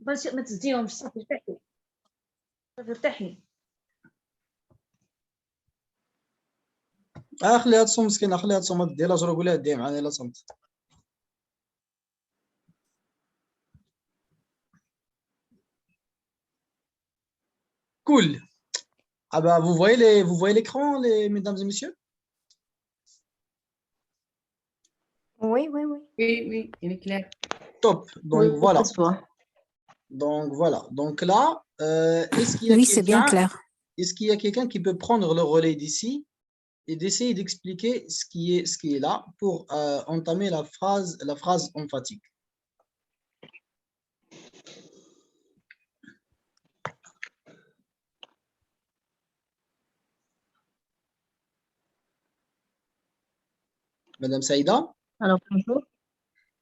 ما تزديهم في الصف ارتاحي. خليها تصوم مسكينه، خليها تصوم دير اجر قولها دي معانا لا صمت. Cool. Ah bah vous voyez l'écran, les mesdames et messieurs? Oui. Oui, il est clair. Top. Donc Oui, voilà. Voilà. Donc là, est-ce qu'il y a Oui, c'est bien clair. Est-ce qu'il y a quelqu'un qui peut prendre le relais d'ici et d'essayer d'expliquer ce qui est là pour entamer la phrase emphatique? Madame Saïda? Alors, bonjour.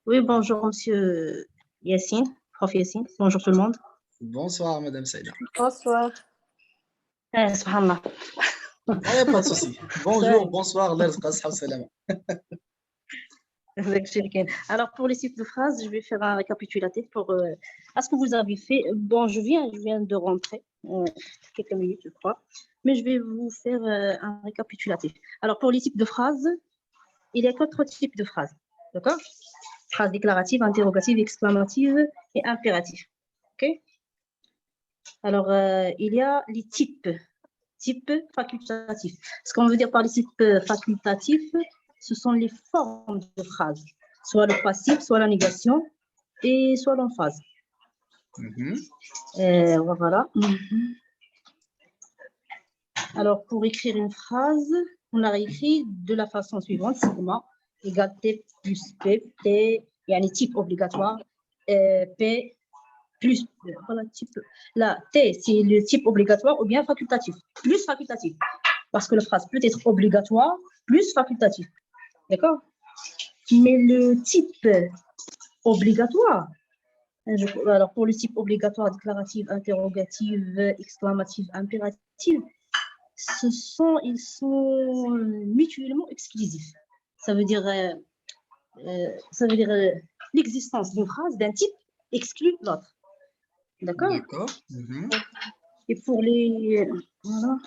Oui, bonjour, monsieur Yassine, prof Yassine. Bonjour tout le monde. Bonsoir, Madame Saïda. Bonsoir. Subhanallah. Pas de souci. Bonjour, bonsoir, salam. Alors, pour les types de phrases, je vais faire un récapitulatif pour à ce que vous avez fait. Bon, je viens de rentrer, quelques minutes, je crois, mais je vais vous faire un récapitulatif. Alors, pour les types de phrases, il y a 4 types de phrases, d'accord? Phrases déclaratives, interrogatives, exclamatives et impératives. Ok? Alors, il y a les types facultatifs. Ce qu'on veut dire par les types facultatifs, ce sont les formes de phrases, soit le passif, soit la négation, et soit l'emphase. Voilà. Alors, pour écrire une phrase, on a écrit de la façon suivante, sigma égale T plus P, T, il y a les types obligatoires, P plus, voilà, type, là, T, c'est le type obligatoire ou bien facultatif, plus facultatif, parce que la phrase peut être obligatoire, plus facultatif, d'accord? Mais le type obligatoire, alors pour le type obligatoire, déclarative, interrogative, exclamative, impérative, ils sont mutuellement exclusifs. Ça veut dire l'existence d'une phrase d'un type exclut l'autre. D'accord? D'accord. Et pour les... Voilà.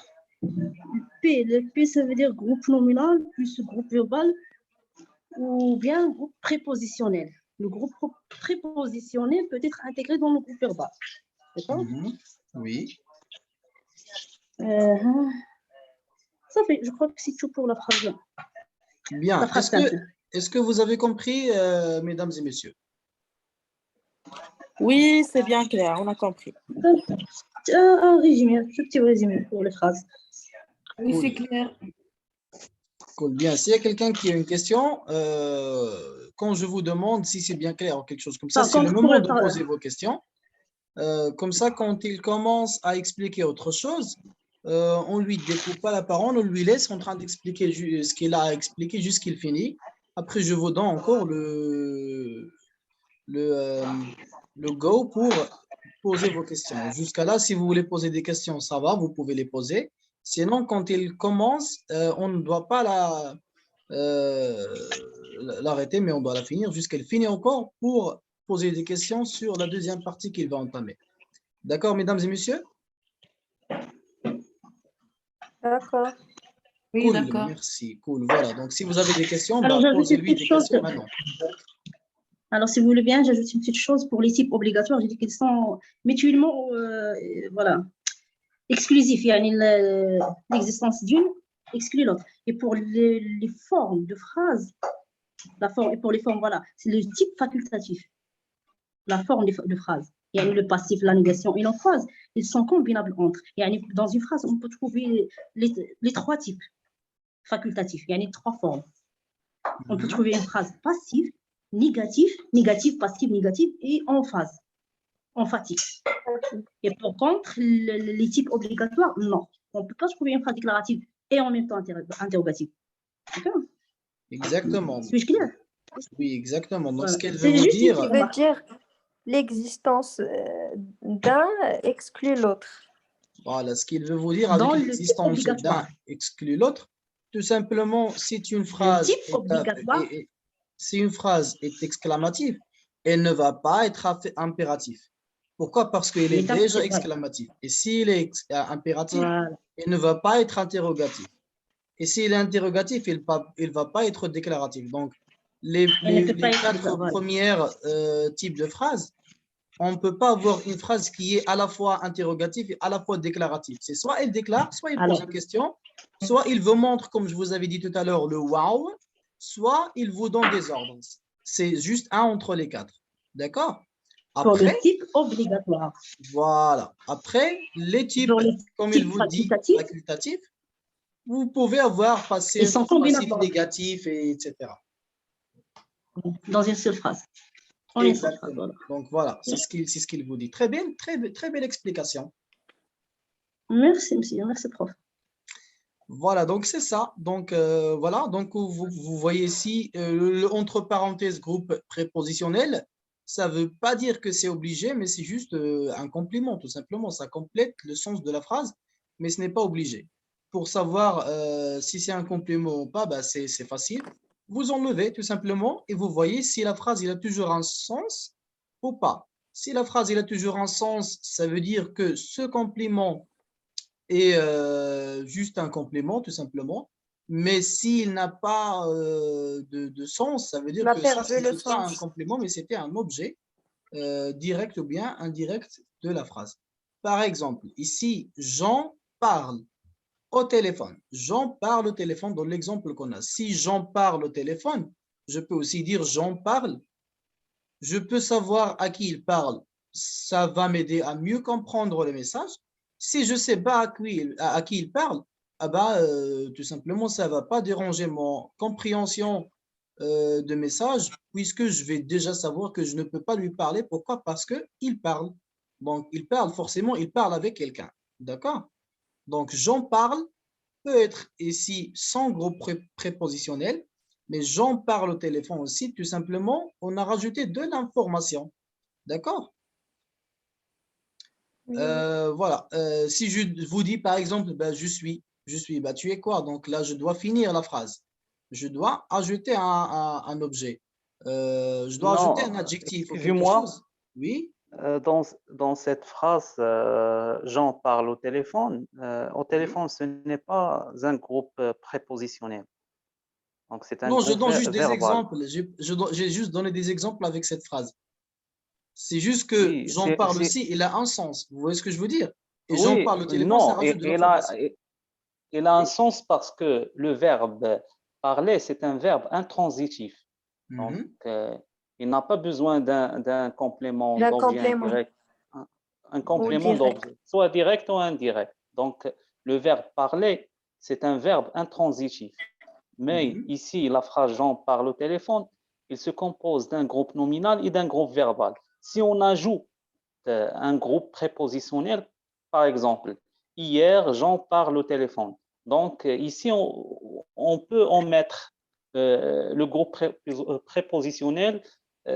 Le P, ça veut dire groupe nominal plus groupe verbal ou bien groupe prépositionnel. Le groupe prépositionnel peut être intégré dans le groupe verbal. D'accord? Oui. Ça fait, je crois que c'est tout pour la phrase. Bien. La phrase Est-ce que vous avez compris, mesdames et messieurs? Oui, c'est bien clair, on a compris. Un résumé, un petit résumé pour les phrases. Oui, c'est clair. Cool. Bien. S'il y a quelqu'un qui a une question, quand je vous demande si c'est bien clair ou quelque chose comme ça, c'est le moment de poser vos questions. Comme ça, quand il commence à expliquer autre chose, on ne lui découpe pas la parole, on lui laisse en train d'expliquer ce qu'il a expliqué jusqu'il finit. Après, je vous donne encore le go pour poser vos questions. Jusqu'à là, si vous voulez poser des questions, ça va, vous pouvez les poser. Sinon, quand il commence, on ne doit pas l'arrêter, mais on doit la finir jusqu'elle finit encore pour poser des questions sur la deuxième partie qu'il va entamer. D'accord, mesdames et messieurs? D'accord. Oui, cool, d'accord. Merci, cool. Voilà, donc si vous avez des questions, Alors, posez-lui des questions maintenant. Alors, si vous voulez bien, j'ajoute une petite chose pour les types obligatoires. J'ai dit qu'ils sont mutuellement voilà, exclusifs. Il y a l'existence d'une exclut l'autre. Et pour les formes de phrases, pour les formes, voilà, c'est le type facultatif. La forme de phrase. Il y a le passif, la négation et l'emphase. Ils sont combinables entre. Il y a dans une phrase, on peut trouver les 3 types facultatifs. Il y a les 3 formes. On peut trouver une phrase passive, négative, passive, négative et emphatique. Et pour contre, les types obligatoires, non. On ne peut pas trouver une phrase déclarative et en même temps interrogative. D'accord? Exactement. Suis-je clair? Oui, exactement. Donc, Voilà. ce qu'elle veut vous dire... Ça veut dire l'existence d'un exclut l'autre. Voilà, ce qu'il veut vous dire avec l'existence d'un exclut l'autre, tout simplement, si une phrase est exclamative, elle ne va pas être impérative. Pourquoi? Parce qu'il est Il est déjà voilà. exclamatif. Et s'il est impératif, Voilà. il ne va pas être interrogatif. Et s'il est interrogatif, il ne va pas être déclaratif. Donc, Il ne peut pas les être quatre voilà. premières types de phrases, on ne peut pas avoir une phrase qui est à la fois interrogative et à la fois déclarative. C'est soit il déclare, soit il pose Alors, une question, soit il vous montre, comme je vous avais dit tout à l'heure, le wow, soit il vous donne des ordres. C'est juste un entre les quatre. D'accord? pour le Après, type obligatoire. voilà. Après, les types, Pour les comme il types vous dit, facultatifs, facultatifs, vous pouvez avoir ils passif, sont passif, combinatoires négatif, et etc. dans une seule phrase. En une seule phrase, Exactement. voilà. Donc voilà, c'est ce qu'il vous dit. Très bien, très belle explication. Merci, monsieur. Merci, prof. Voilà, donc c'est ça. Donc voilà, donc vous voyez ici le entre parenthèses groupe prépositionnel. Ça ne veut pas dire que c'est obligé, mais c'est juste un complément, tout simplement. Ça complète le sens de la phrase, mais ce n'est pas obligé. Pour savoir si c'est un complément ou pas, bah, c'est facile. Vous enlevez tout simplement et vous voyez si la phrase il a toujours un sens ou pas. Si la phrase il a toujours un sens, ça veut dire que ce complément et juste un complément, tout simplement. Mais s'il n'a pas de sens, ça veut On dire a que ça, ce perdu le n'était pas un sens. complément, mais c'était un objet direct ou bien indirect de la phrase. Par exemple, ici, Jean parle au téléphone. Jean parle au téléphone dans l'exemple qu'on a. Si Jean parle au téléphone, je peux aussi dire Jean parle. Je peux savoir à qui il parle. Ça va m'aider à mieux comprendre le message. Si je ne sais pas à qui il parle, ah bah, tout simplement, ça ne va pas déranger mon compréhension de message, puisque je vais déjà savoir que je ne peux pas lui parler. Pourquoi? Parce qu'il parle. Donc, il parle, forcément, il parle avec quelqu'un. D'accord? Donc, j'en parle peut être ici sans gros prépositionnel, mais j'en parle au téléphone aussi, tout simplement, on a rajouté de l'information. D'accord? Oui. Voilà. Si je vous dis par exemple, ben, je suis, ben, tu es quoi? Donc là, je dois finir la phrase. Je dois ajouter un objet. Je dois ajouter un Non, adjectif ou quelque excusez-moi, chose. Oui? dans cette phrase, Jean parle au Oui. téléphone, ce n'est pas un groupe prépositionnel. Donc, c'est un Non, je groupe donne juste des verbal. exemples. J'ai juste donné des exemples avec cette phrase. C'est juste que Oui, j'en parle aussi, il a un sens. Vous voyez ce que je veux dire? Et j'en oui, parle au téléphone, ça non, rajoute de l'information. il a un Oui. sens parce que le verbe parler, c'est un verbe intransitif. Donc, Mhm. il n'a pas besoin d'un complément D'un d'objet complément indirect, un ou complément direct. d'objet, soit direct ou indirect. Donc, le verbe parler, c'est un verbe intransitif. Mais Mhm. ici, la phrase Jean parle au téléphone, il se compose d'un groupe nominal et d'un groupe verbal. Si on ajoute un groupe prépositionnel, par exemple, hier, Jean parle au téléphone. Donc, ici, on peut en mettre le groupe prépositionnel,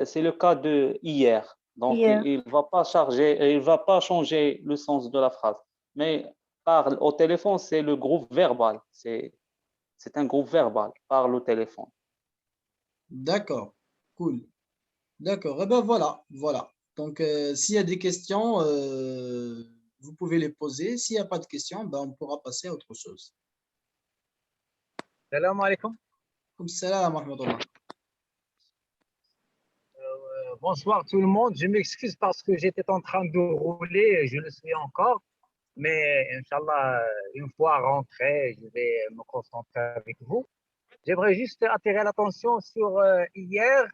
c'est le cas de hier. Donc, Hier. il ne va pas changer le sens de la phrase. Mais parle au téléphone, c'est le groupe verbal. C'est un groupe verbal, parle au téléphone. D'accord. Cool. D'accord. Eh ben voilà, voilà. Donc, s'il y a des questions, vous pouvez les poser. S'il n'y a pas de questions, ben, on pourra passer à autre chose. Salam alaikum. Comme ça, Mahmoudallah. Bonsoir tout le monde. Je m'excuse parce que j'étais en train de rouler et je le suis encore. Mais Inch'Allah, une fois rentré, je vais me concentrer avec vous. J'aimerais juste attirer l'attention sur hier,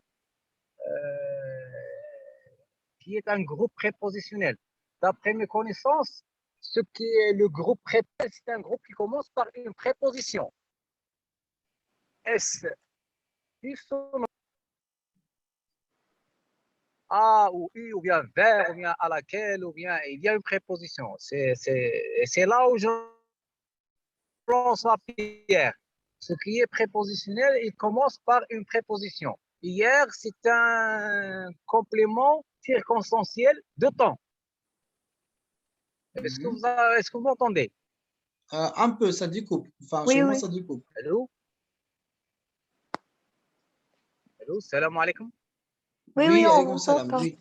qui est un groupe prépositionnel. D'après mes connaissances, ce qui est le groupe prépositionnel, c'est un groupe qui commence par une préposition. Est-ce plus ou non à ou u ou bien vers ou bien à laquelle ou bien il y a une préposition. C'est là où je lance la pierre. Ce qui est prépositionnel, il commence par une préposition. Hier, c'est un complément circonstanciel de temps. Mhm. Est-ce que vous m'entendez? Un peu, ça découpe. Enfin, chez Oui, moi, oui. ça découpe. Allô? Allô? Salam alaikum. Oui, oui, Oui, on alaykoum vous salam. entend. Oui.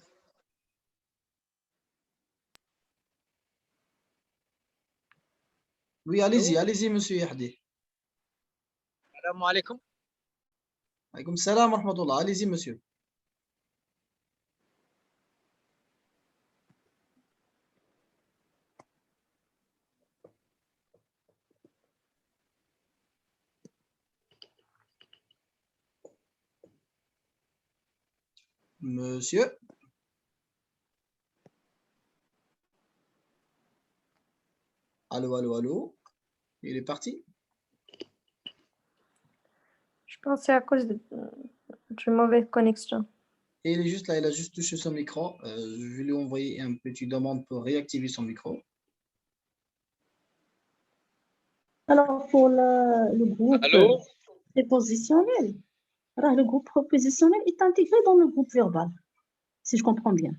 Oui, allez-y, monsieur Yahdi. Salam alaikum. Alaykoum salam wa rahmatullah. Allez-y, monsieur. Monsieur. Allô. Il est parti? Je pense que c'est à cause d'une mauvaise connexion. Et il est juste là, il a juste touché son micro. Je vais lui envoyer une petite demande pour réactiver son micro. Alors, pour le groupe Allô? prépositionnel, alors, le groupe prépositionnel est intégré dans le groupe verbal, si je comprends bien.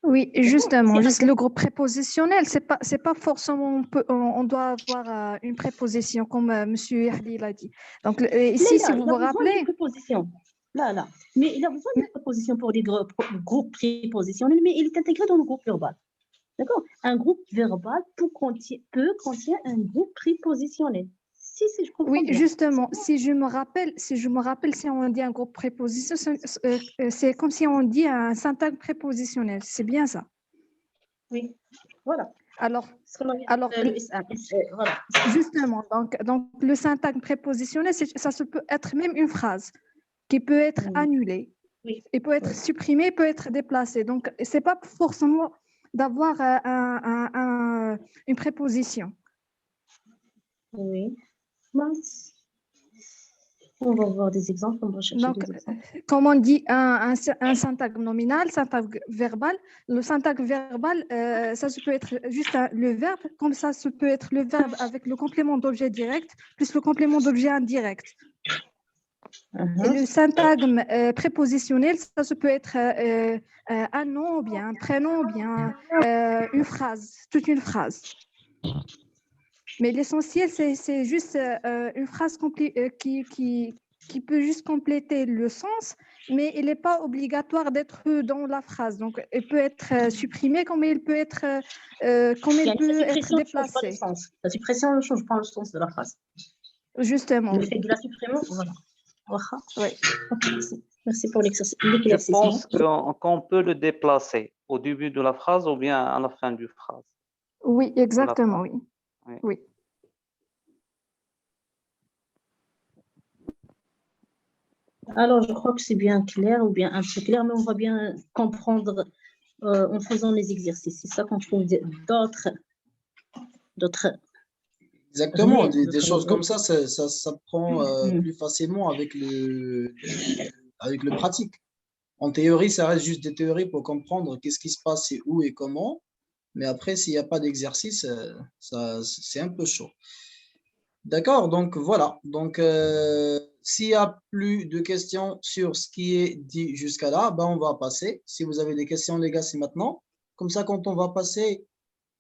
Oui, justement, C'est juste le groupe prépositionnel, c'est pas forcément on doit avoir une préposition comme Monsieur Yahdi l'a dit. Donc ici, si vous vous rappelez, préposition. Là. Mais il a besoin de préposition pour des groupes prépositionnels, mais il est intégré dans le groupe verbal. D'accord? Un groupe verbal peut contenir un groupe prépositionnel. Si je comprends oui, bien. justement, si je me rappelle, si on dit un groupe prépositionnel, c'est comme si on dit un syntagme prépositionnel. C'est bien ça. Oui, voilà. Alors, le SAS, voilà. Justement, donc le syntagme prépositionnel, ça se peut être même une phrase qui peut être annulée, et peut être supprimée, peut être déplacée. Donc, c'est pas forcément d'avoir une préposition. Oui. On va voir des exemples, on va chercher des exemples. Comme on dit un syntagme nominal, syntagme verbal, le syntagme verbal, ça peut être juste le verbe, comme ça peut être le verbe avec le complément d'objet direct plus le complément d'objet indirect. Et le syntagme prépositionnel, ça peut être un nom, ou bien un prénom, ou bien une phrase, toute une phrase. Mais l'essentiel, c'est juste une phrase qui peut juste compléter le sens, mais il n'est pas obligatoire d'être dans la phrase. Donc, il peut être supprimé comme il peut être, déplacé. La suppression ne change pas le sens de la phrase. Justement. Le fait de la supprimer, voilà. Oui. Merci pour l'exercice. Je pense qu'on peut le déplacer au début de la phrase ou bien à la fin du phrase. Oui, exactement, oui. Alors, je crois que c'est bien clair ou bien un peu clair, mais on va bien comprendre en faisant les exercices. C'est ça qu'on trouve d'autres. Exactement, des choses comme ça prend plus facilement avec le pratique. En théorie, ça reste juste des théories pour comprendre qu'est-ce qui se passe et où et comment. Mais après, s'il n'y a pas d'exercice, c'est un peu chaud. D'accord, donc voilà. Donc, s'il n'y a plus de questions sur ce qui est dit jusqu'à là, ben, on va passer. Si vous avez des questions, les gars, c'est maintenant. Comme ça, quand on va passer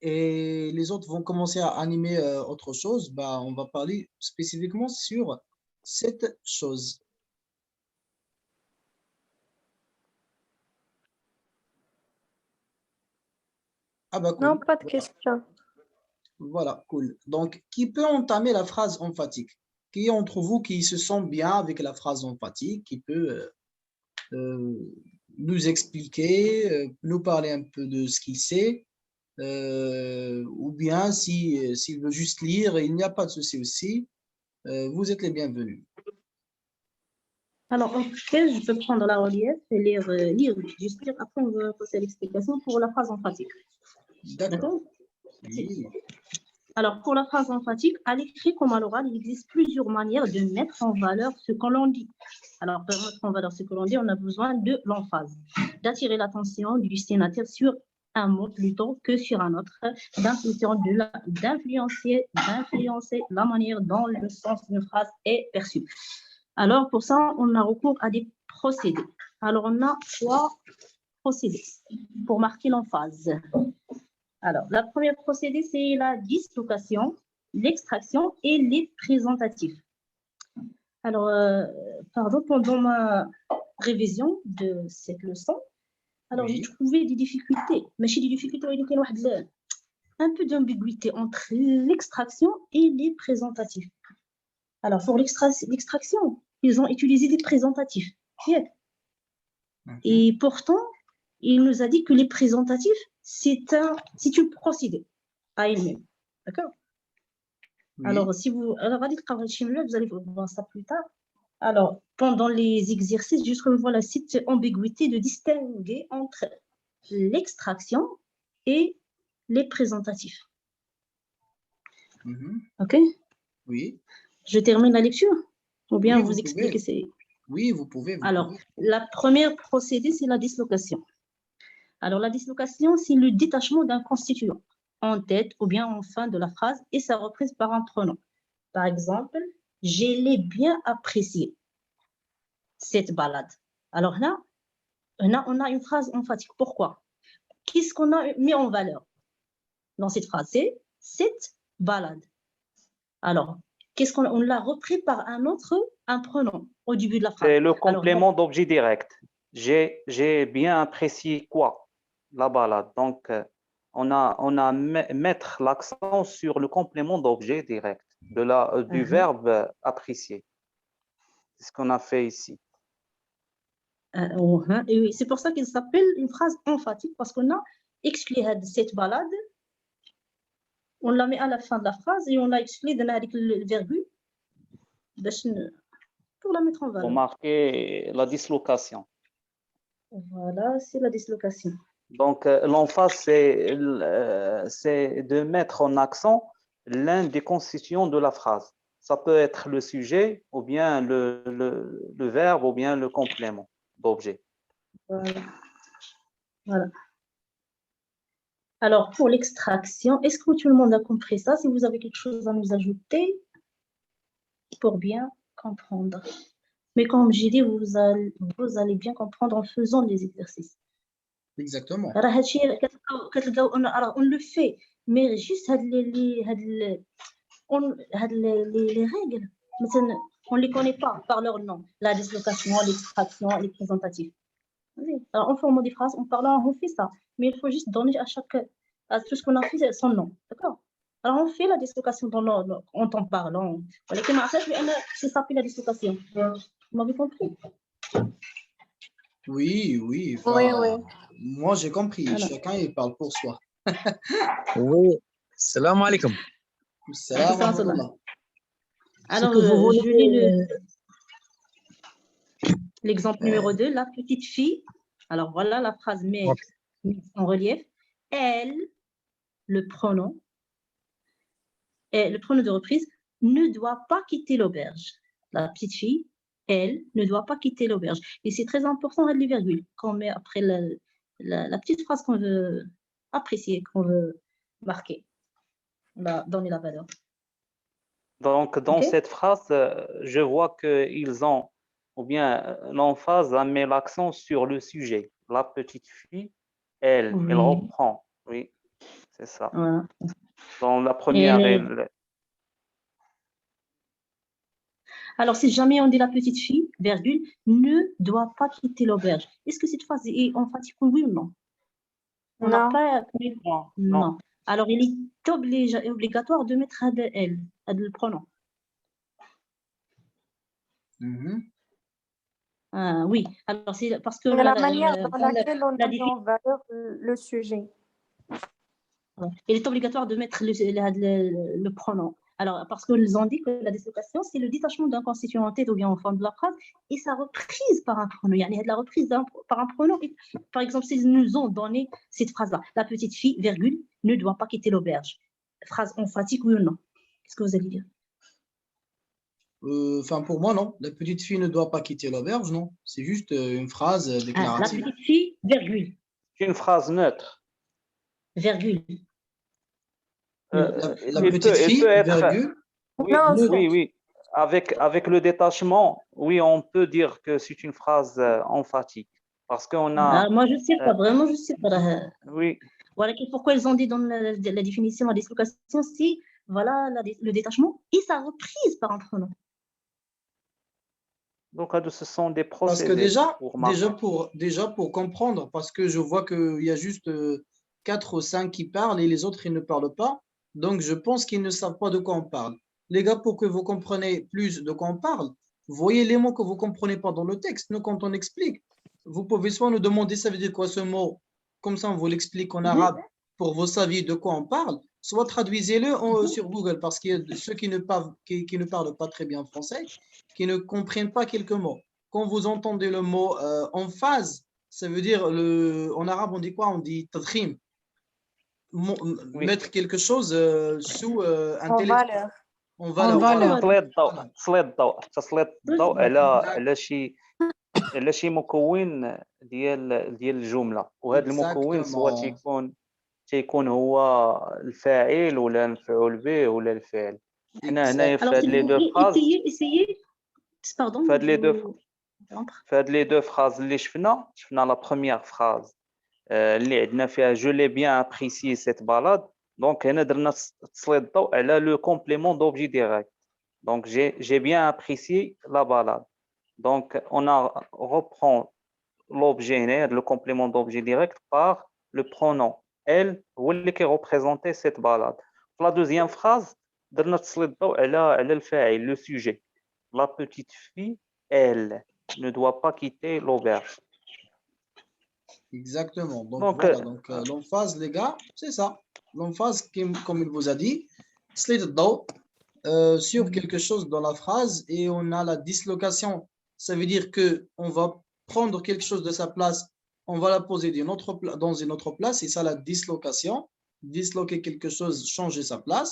et les autres vont commencer à animer autre chose, ben, on va parler spécifiquement sur cette chose. Ah bah cool. Non, pas de question. Voilà, cool. Donc, qui peut entamer la phrase emphatique? Qui entre vous qui se sent bien avec la phrase emphatique, qui peut nous expliquer, nous parler un peu de ce qu'il sait, ou bien s'il veut juste lire, il n'y a pas de souci aussi. Vous êtes les bienvenus. Alors, en fait, je peux prendre la relief et lire, juste lire. Après, on va passer à l'explication pour la phrase emphatique. D'accord. Oui. Alors, pour la phrase emphatique, à l'écrit comme à l'oral, il existe plusieurs manières de mettre en valeur ce que l'on dit. Alors, pour mettre en valeur ce que l'on dit, on a besoin de l'emphase, d'attirer l'attention du destinataire sur un mot plutôt que sur un autre, d'influencer la manière dont le sens d'une phrase est perçu. Alors, pour ça, on a recours à des procédés. Alors, on a 3 procédés pour marquer l'emphase. Alors, la première procédé, c'est la dislocation, l'extraction et les présentatifs. Alors, pendant ma révision de cette leçon, alors j'ai trouvé des difficultés. Mais chez des difficultés, il y a un peu d'ambiguïté entre l'extraction et les présentatifs. Alors, pour l'extraction, ils ont utilisé des présentatifs. Et pourtant, il nous a dit que les présentatifs, c'est une procédé à elle-même. D'accord? Oui. Alors, alors, vous allez voir ça plus tard. Alors, pendant les exercices, je trouve voilà, cette ambiguïté de distinguer entre l'extraction et les présentatifs. OK? Oui. Je termine la lecture? Ou bien Oui, vous vous expliquez pouvez. Oui, vous pouvez. Alors, la première procédé, c'est la dislocation. Alors, la dislocation, c'est le détachement d'un constituant en tête ou bien en fin de la phrase et sa reprise par un pronom. Par exemple, je l'ai bien apprécié, cette balade. Alors là, on a une phrase emphatique. Pourquoi? Qu'est-ce qu'on a mis en valeur dans cette phrase? C'est cette balade. Alors, qu'est-ce qu'on l'a repris par un pronom au début de la phrase? C'est le complément d'objet direct. J'ai bien apprécié quoi? La balade. Donc, on a mettre l'accent sur le complément d'objet direct du verbe apprécier. C'est ce qu'on a fait ici. Et oui, c'est pour ça qu'il s'appelle une phrase emphatique, parce qu'on a exclu cette balade, on la met à la fin de la phrase et on l'a exclu de le virgule pour la mettre en valeur. Pour marquer la dislocation. Voilà, c'est la dislocation. Donc, l'emphase, c'est de mettre en accent l'un des constituants de la phrase. Ça peut être le sujet, ou bien le verbe, ou bien le complément d'objet. Voilà. Alors, pour l'extraction, est-ce que tout le monde a compris ça? Si vous avez quelque chose à nous ajouter pour bien comprendre. Mais comme j'ai dit, vous allez bien comprendre en faisant les exercices. Exactement. On le fait, mais juste les règles, on ne les connaît pas par leur nom. La dislocation, l'extraction, les présentatifs. Alors, en formant des phrases, en parlant, on fait ça. Mais il faut juste donner à tout ce qu'on a fait son nom. D'accord? Alors, on fait la dislocation en t'en parlant. C'est ça, la dislocation. Vous m'avez compris? Oui, oui. Oui, oui. Moi, j'ai compris. Voilà. Chacun, il parle pour soi. Oui. Salam alaikum. Salam alaikum. Alors, que vous voulez- je lis l'exemple numéro 2, la petite fille. Alors, voilà la phrase mise en relief. Elle, le pronom de reprise, ne doit pas quitter l'auberge. La petite fille, elle, ne doit pas quitter l'auberge. Et c'est très important, les virgules, qu'on met après la petite phrase qu'on veut apprécier, qu'on veut marquer, donner la valeur. Donc, dans cette phrase, je vois qu'ils ont, ou bien l'emphase met l'accent sur le sujet. La petite fille, elle reprend. Oui, c'est ça. Voilà. Dans la première... Alors, si jamais on dit la petite fille, virgule, ne doit pas quitter l'auberge. Est-ce que cette phrase est emphatique, oui ou non? On n'a pas... Non. Alors, il est obligatoire de mettre elle, le pronom. Oui, alors c'est parce que... la manière dans laquelle on a mis en valeur le sujet. Il est obligatoire de mettre le pronom. Alors, parce qu'ils ont dit que la dislocation, c'est le détachement d'un constituant en tête ou bien en forme de la phrase et sa reprise par un pronom. Il y a de la reprise par un pronom. Par exemple, s'ils nous ont donné cette phrase-là, la petite fille, virgule, ne doit pas quitter l'auberge. Phrase emphatique, oui ou non? Qu'est-ce que vous allez dire? Enfin, pour moi, non. La petite fille ne doit pas quitter l'auberge, non. C'est juste une phrase déclarative. La petite fille, virgule. C'est une phrase neutre. Virgule. La petite fille, virgule. Oui. Avec le détachement, oui, on peut dire que c'est une phrase emphatique. Parce qu'on a... moi, je ne sais pas, vraiment, je ne sais pas. Oui. Voilà pourquoi ils ont dit dans la définition, la dislocation, c'est voilà, le détachement et sa reprise par un pronom. Donc, ce sont des procédés. Parce que déjà pour comprendre, parce que je vois qu'il y a juste 4 ou 5 qui parlent et les autres, ils ne parlent pas. Donc, je pense qu'ils ne savent pas de quoi on parle. Les gars, pour que vous compreniez plus de quoi on parle, voyez les mots que vous ne comprenez pas dans le texte. Nous, quand on explique, vous pouvez soit nous demander ça veut dire quoi ce mot, comme ça on vous l'explique en arabe pour vous saviez de quoi on parle, soit traduisez-le sur Google parce qu'il y a ceux qui ne parlent pas très bien français, qui ne comprennent pas quelques mots. Quand vous entendez le mot en phase, ça veut dire, en arabe on dit quoi? On dit tadkhim. Mettre quelque chose sous un En téléphone. valeur. En valeur. تسليط الضوء على شي مكون ديال الجمله، وهذا المكون سواء تيكون هو الفاعل ولا المفعول به ولا الفعل. حنا هنايا في هاد لي دو فراز في هاد لي دو فراز اللي شفنا لا بروميير فراز اللي عندنا فيها جو لي بيان ابريسيي سيت بالاد. دونك هنا درنا تسليط الضوء على لو كومبليمون دوبجي ديريكت. دونك j'ai bien apprécié la balade. Donc on reprend l'objet le complément d'objet direct par le pronom elle هو اللي représenter cette balade. La deuxième phrase درنا تسليط الضوء على الفاعل le sujet. La petite fille elle ne doit pas quitter l'auberge. Exactement. Donc voilà, donc l'emphase, les gars, c'est ça. L'emphase, comme il vous a dit, tسليط الضوء sur quelque chose dans la phrase et on a la dislocation. Ça veut dire que on va prendre quelque chose de sa place, on va la poser dans une autre place, et ça la dislocation. Disloquer quelque chose, changer sa place.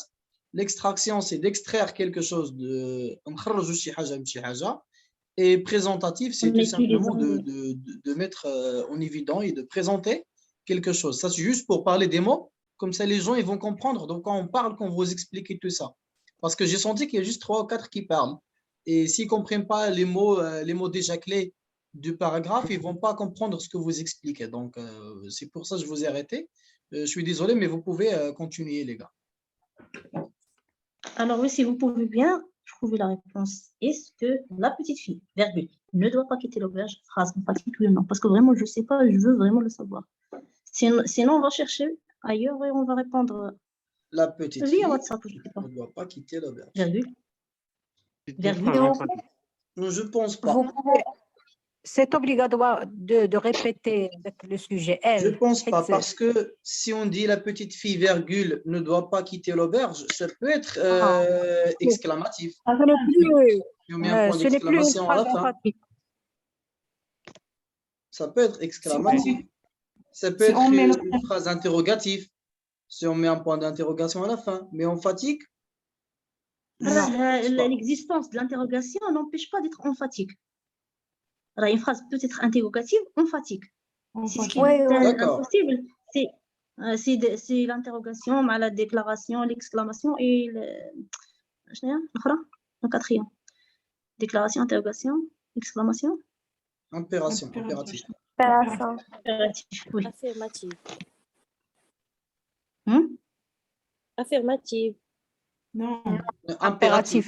L'extraction, c'est d'extraire quelque chose de et présentatif, c'est tout simplement de mettre en évidence et de présenter quelque chose. Ça, c'est juste pour parler des mots, comme ça les gens ils vont comprendre. Donc quand on parle, quand vous expliquez tout ça. Parce que j'ai senti qu'il y a juste 3 ou 4 qui parlent. Et s'ils ne comprennent pas les mots déjà clés du paragraphe, ils ne vont pas comprendre ce que vous expliquez. Donc, c'est pour ça que je vous ai arrêté. Je suis désolé, mais vous pouvez continuer, les gars. Alors oui, si vous pouvez bien trouver la réponse. Est-ce que la petite fille, virgule, ne doit pas quitter l'auberge, phrase emphatique ou non? Parce que vraiment, je ne sais pas, je veux vraiment le savoir. Sinon, on va chercher ailleurs et on va répondre. La petite fille WhatsApp, je sais pas. ne doit pas quitter l'auberge. Virgule. Non, je ne pense pas. C'est obligatoire de répéter le sujet. Elle. Je ne pense pas, parce que si on dit la petite fille, virgule, ne doit pas quitter l'auberge, ça peut être exclamatif. Ce n'est plus une phrase emphatique. Ça peut être exclamatif. Ça peut être une phrase interrogative. Si on met un point d'interrogation à la fin. Mais emphatique, l'existence de l'interrogation n'empêche pas d'être emphatique. Alors, une phrase peut être interrogative, emphatique. C'est ce qui est impossible. C'est l'interrogation, la déclaration, l'exclamation et le quatrième. Déclaration, interrogation, exclamation. Impératif. Oui. Affirmative. Affirmative. Non. Impératif.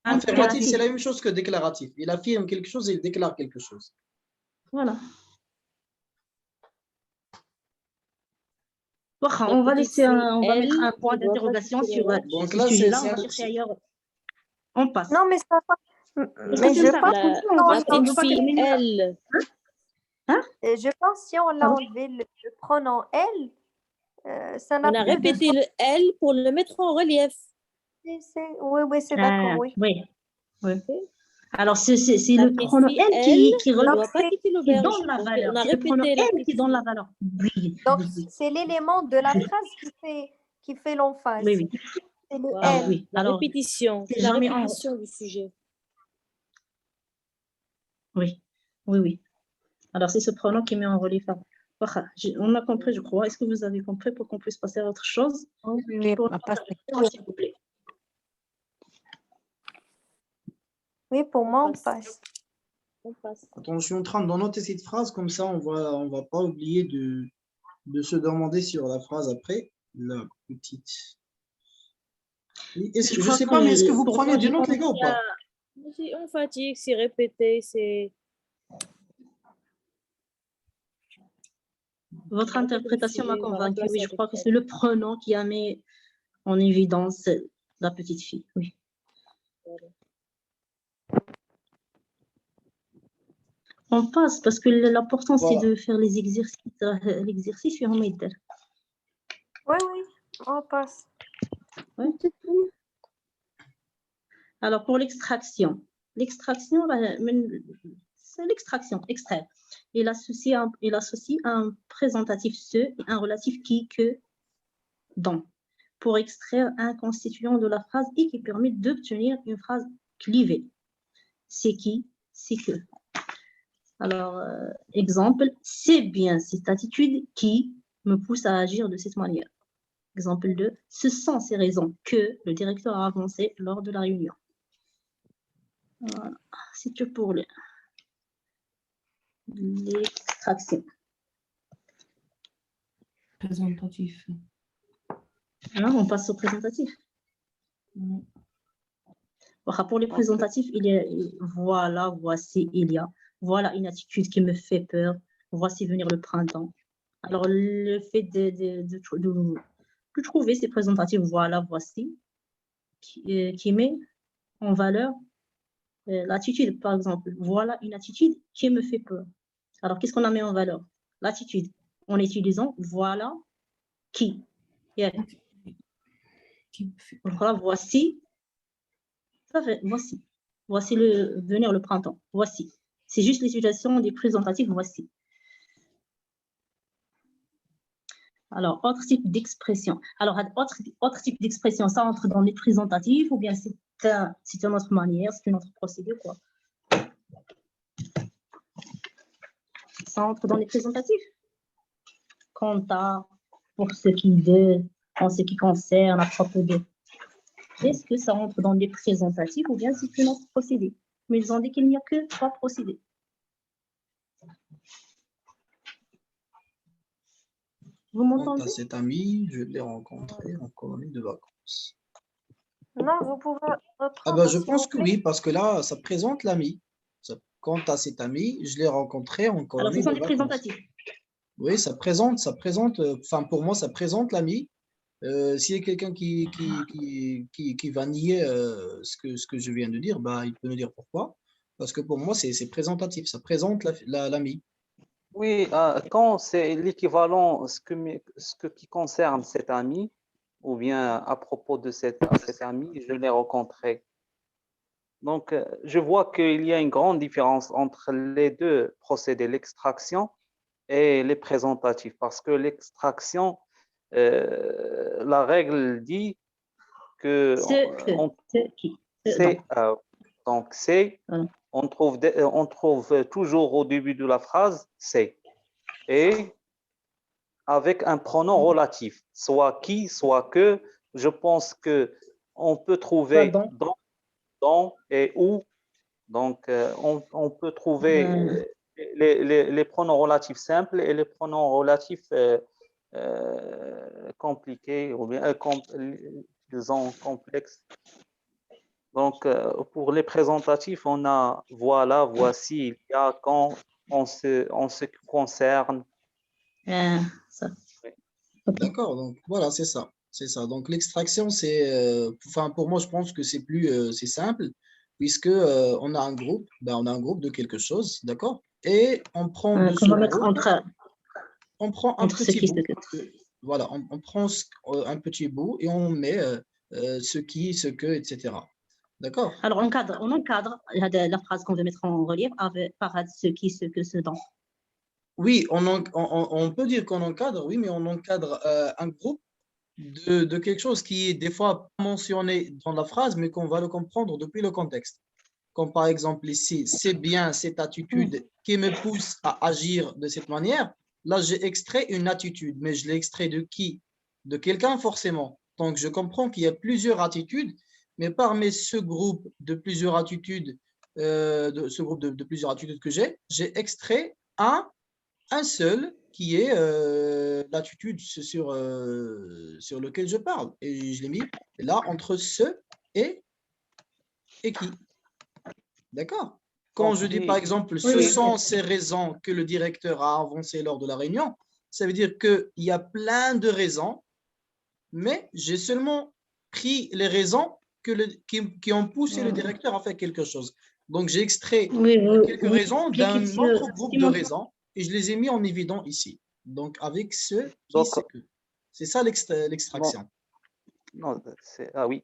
Affirmatif, c'est la même chose que déclaratif. Il affirme quelque chose et il déclare quelque chose. Voilà. On va mettre un point d'interrogation sur ce sujet-là. On va chercher ailleurs. On passe. Non, mais ça va. Mais je pense si on a enlevé le pronom elle, ça n'a on a répété le elle pour le mettre en relief. Oui, c'est d'accord, oui. Oui. Alors, c'est le pronom elle qui donne la valeur. C'est le pronom elle qui donne la valeur. Oui. Donc, c'est l'élément de la phrase qui fait l'emphase. Oui. C'est le elle. Oui. La répétition. C'est la répétition du sujet. Oui. Alors, c'est ce pronom qui met en relief. On a compris, je crois. Est-ce que vous avez compris pour qu'on puisse passer à autre chose? Oui, s'il vous plaît. Oui, pour moi, on passe. Attends, je suis en train de noter cette phrase, comme ça on va pas oublier de se demander sur la phrase après. La petite. Je sais pas, mais est-ce que vous prenez des notes, les gars, ou pas? On fatigue, c'est répété, c'est... Votre interprétation m'a fille va convaincue. Oui, remplacer je avec crois que elle. c'est le pronom qui a mis en évidence la petite fille. Oui. Voilà. On passe parce que l'important, c'est Voilà. de faire les exercices. L'exercice, في هم يدير. Oui, oui, on passe. Ouais. Alors, pour l'extraction, c'est l'extraction, extraire. Il associe un présentatif ce et un relatif qui, que, dont, pour extraire un constituant de la phrase et qui permet d'obtenir une phrase clivée. C'est qui, c'est que. Alors, exemple, c'est bien cette attitude qui me pousse à agir de cette manière. Exemple 2, ce sont ces raisons que le directeur a avancées lors de la réunion. Voilà, c'est tout pour l'extraction. Présentatif. Alors, on passe au présentatif. Voilà, pour les présentatifs, il y a voilà, voici, il y a. Voilà une attitude qui me fait peur. Voici venir le printemps. Alors, le fait de trouver ces présentatifs, voilà, voici, qui met en valeur l'attitude, par exemple. Voilà une attitude qui me fait peur. Alors, qu'est-ce qu'on a mis en valeur? L'attitude. En utilisant voilà qui. Yeah. Voilà, voici. Ça fait, voici. Voici venir le printemps. Voici. C'est juste l'utilisation des présentatifs. Voici. Alors, autre type d'expression. Alors, autre type d'expression, ça entre dans les présentatifs ou bien c'est une autre manière, c'est une autre procédure, quoi. Ça entre dans les présentatifs. Quant à, pour ce en ce qui concerne à propos de. Est-ce que ça entre dans les présentatifs ou bien c'est une autre procédure? Mais ils ont dit qu'il n'y a que 3 procédés. Vous m'entendez? Quant à cet ami, je l'ai rencontré en colonie de vacances. Non, vous pouvez Ah reprendre, ben, je s'il pense vous que plaît. oui, parce que là, ça présente l'ami. Quant à cet ami, je l'ai rencontré en Alors, colonie ce sont de des vacances. présentatifs. Oui, ça présente, enfin pour moi, ça présente l'ami. S'il y a quelqu'un qui va nier ce que je viens de dire, bah, il peut me dire pourquoi. Parce que pour moi, c'est présentatif, ça présente l'ami. Oui, quand c'est l'équivalent, ce qui concerne cet ami, ou bien à propos de cet ami, je l'ai rencontré. Donc, je vois qu'il y a une grande différence entre les deux procédés, l'extraction et les présentatifs, parce que l'extraction, la règle dit que donc c'est, on trouve toujours au début de la phrase c'est, et avec un pronom relatif, soit qui, soit que. Je pense que on peut trouver dans et où. Donc, on peut trouver les pronoms relatifs simples et les pronoms relatifs compliqués ou bien disons complexes. Donc, pour les présentatifs, on a voilà, voici, il y a, quand, en ce qui concerne. D'accord, donc voilà, c'est ça. C'est ça. Donc l'extraction, c'est, enfin pour moi, je pense que c'est plus, c'est simple, puisque on a un groupe, on a un groupe de quelque chose, d'accord? Et on prend de ce groupe, on prend un petit bout. Voilà, on prend un petit bout et on met ce qui, ce que, etc. D'accord? Alors, on encadre la phrase qu'on veut mettre en relief par ce qui, ce que, ce dont. Oui, on peut dire qu'on encadre, oui, mais on encadre un groupe de quelque chose qui est des fois mentionné dans la phrase, mais qu'on va le comprendre depuis le contexte. Comme par exemple ici, c'est bien cette attitude qui me pousse à agir de cette manière. Là, j'ai extrait une attitude, mais je l'ai extrait de qui? De quelqu'un forcément. Donc, je comprends qu'il y a plusieurs attitudes, mais parmi ce groupe de plusieurs attitudes, de plusieurs attitudes que j'ai extrait un seul qui est l'attitude sur lequel je parle. Et je l'ai mis là entre ce et qui. D'accord? Quand je dis par exemple, ce sont ces raisons que le directeur a avancées lors de la réunion, ça veut dire qu'il y a plein de raisons, mais j'ai seulement pris les raisons qui ont poussé le directeur à faire quelque chose. Donc, j'ai extrait quelques raisons d'un autre groupe de raisons et je les ai mis en évident ici. Donc, avec ce qui, c'est que. C'est ça l'extraction. Non, oui,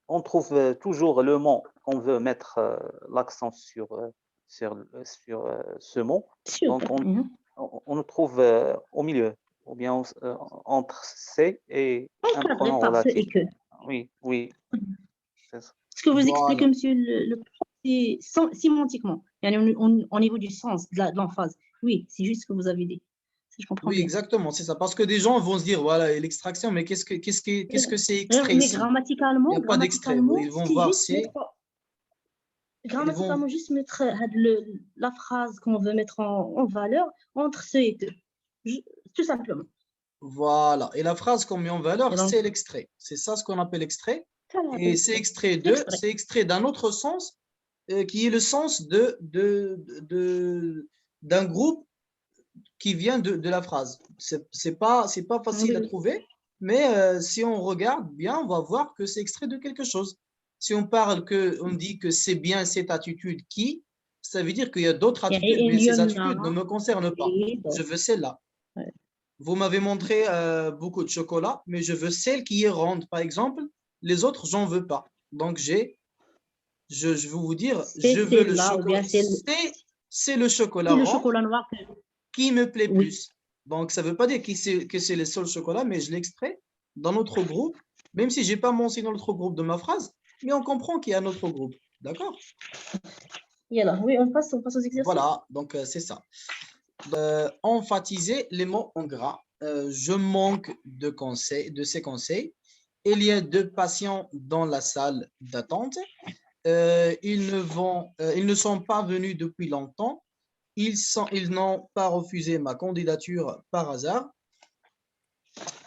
on trouve toujours le mot qu'on veut mettre l'accent sur ce mot. Donc, on le trouve au milieu, ou bien entre C et un pronom relatif. Oui, oui. Ce que vous expliquez, monsieur le prof, c'est sémantiquement, au niveau du sens de l'emphase. Oui, c'est juste ce que vous avez dit. Si je comprends oui, bien. exactement, c'est ça. Parce que des gens vont se dire, voilà, l'extraction, mais qu'est-ce que c'est extrait Mais ici? grammaticalement, il n'y a pas d'extrait. Ils vont voir c'est. Grammaticalement, juste mettre la phrase qu'on veut mettre en valeur entre ce et que. Tout simplement. Voilà. Et la phrase qu'on met en valeur, c'est l'extrait. C'est ça ce qu'on appelle extrait. Et c'est extrait d'un autre sens qui est le sens d'un groupe qui vient de la phrase. C'est pas facile à trouver, mais si on regarde bien, on va voir que c'est extrait de quelque chose. Si on dit que c'est bien cette attitude qui, ça veut dire qu'il y a d'autres attitudes, mais ces attitudes ne me concernent pas. Je veux celle-là. Vous m'avez montré beaucoup de chocolat, mais je veux celle qui est ronde, par exemple. Les autres, j'en veux pas. Donc, je vais vous dire, je veux le chocolat. C'est le chocolat noir qui me plaît plus. Donc, ça ne veut pas dire que c'est le seul chocolat, mais je l'extrais dans notre groupe, même si je n'ai pas mentionné notre groupe de ma phrase, mais on comprend qu'il y a un autre groupe. D'accord? Oui, on passe aux exercices. Voilà, donc c'est ça. Emphasiser les mots en gras. Je manque de ces conseils. Il y a 2 patients dans la salle d'attente. Ils ne sont pas venus depuis longtemps. Ils n'ont pas refusé ma candidature par hasard.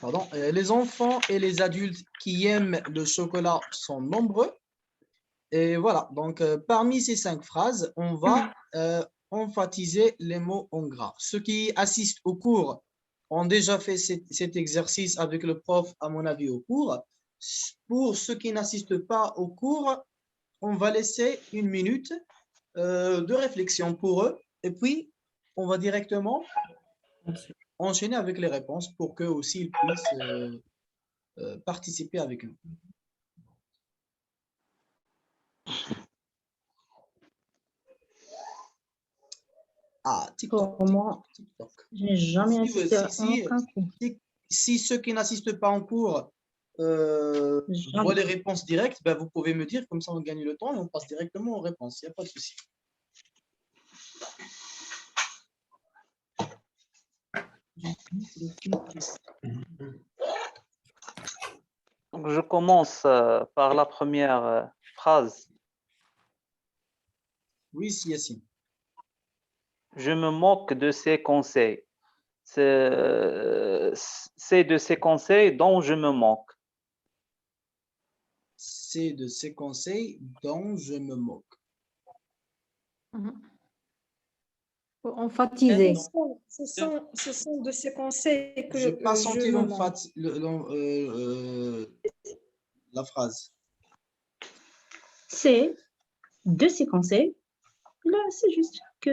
Pardon. Les enfants et les adultes qui aiment le chocolat sont nombreux. Et voilà, donc parmi ces 5 phrases, on va emphasiser les mots en gras. Ceux qui assistent au cours ont déjà fait cet exercice avec le prof, à mon avis, au cours. Pour ceux qui n'assistent pas au cours, on va laisser 1 minute de réflexion pour eux. Et puis, on va directement enchaîner avec les réponses pour qu'eux aussi ils puissent participer avec nous. Ah, TikTok. Pour moi, je n'ai jamais assisté à aucun cours. Si ceux qui n'assistent pas en cours voient les réponses directes, ben vous pouvez me dire, comme ça on gagne le temps et on passe directement aux réponses. Il n'y a pas de souci. Donc, je commence par la première phrase. Oui, Yassine. Je me moque de ces conseils. C'est de ces conseils dont je me moque. C'est de ces conseils dont je me moque. Emphasiser. Ce sont de ces conseils que je n'ai pas senti la phrase. C'est de ces conseils. Là, c'est juste que.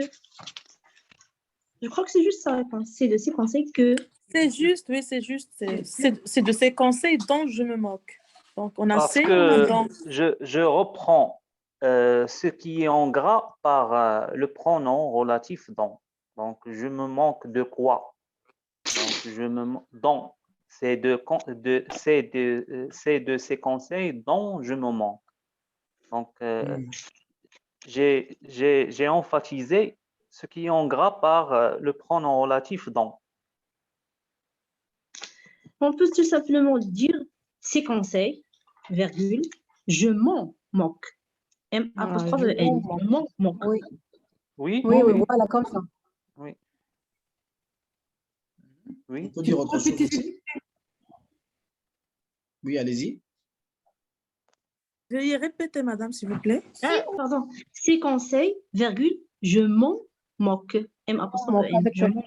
Je crois que c'est juste ça. C'est de ces conseils que. C'est juste, oui, c'est juste. C'est de ces conseils dont je me moque. Donc, on a Parce que je reprends ce qui est en gras par le pronom relatif dont. Donc, je me moque de quoi? Donc, c'est de ces conseils dont je me moque. Donc, j'ai emphasisé ce qui est en gras par le pronom relatif dont. On peut tout simplement dire ces conseils, virgule, je m'en moque. M apostrophe N. Moque. Oui, voilà, comme ça. Oui. Oui. On peut dire autre chose aussi. Oui, allez-y. Veuillez répéter, madame, s'il vous plaît. Pardon. Ces conseils, virgule, je m'en moque. M apostrophe N.